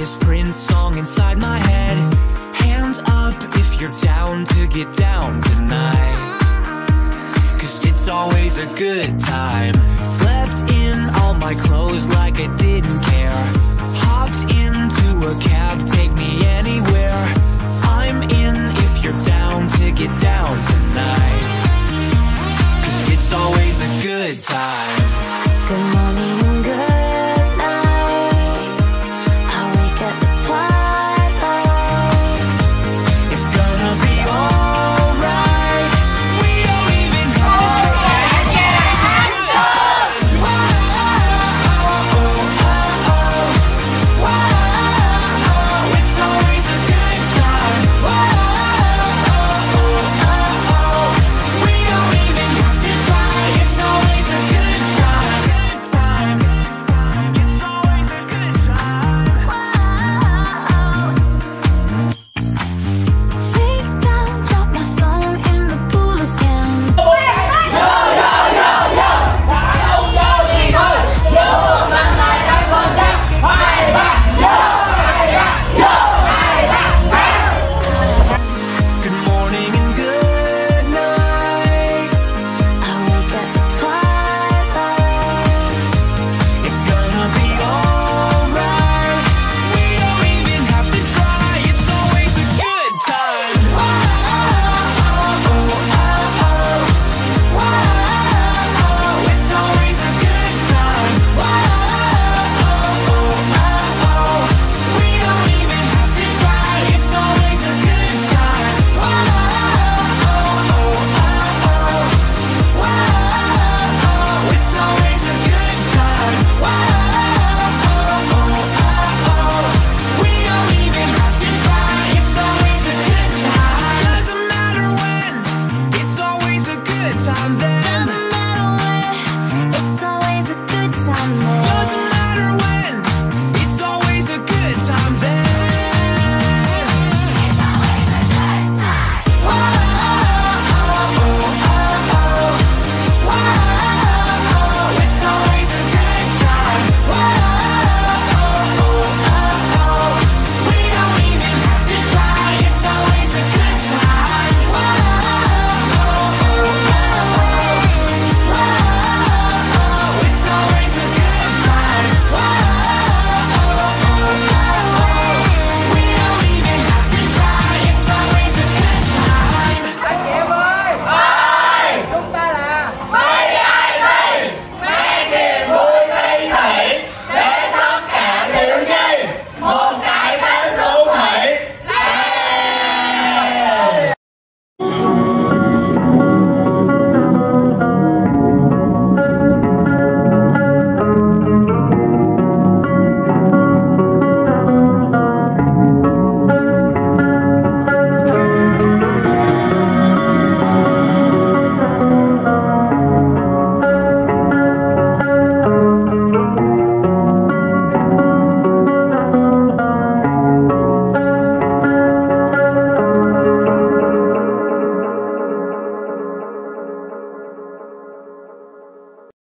this Prince song inside my head. Hands up if you're down to get down tonight, 'cause it's always a good time. Slept in all my clothes like I didn't care. Hopped into a cab, take me anywhere. I'm in if you're down to get down tonight, 'cause it's always a good time. Good morning and good night. I wake up at twilight. It's gonna be alright. We don't even have to try. It's always a good time. It's always a good time. We don't even have to try. It's always a good time. It's always a good time. Freak down, drop my phone in the pool again. Good morning and good night. I wake up at twilight. It's gonna be alright. We don't even have to try. It's always a good time. It's always a good time. We don't even have to try. It's always a good time. It's always a good time. We don't even have to try. It's always a good time. Doesn't matter when. It's always a good time then.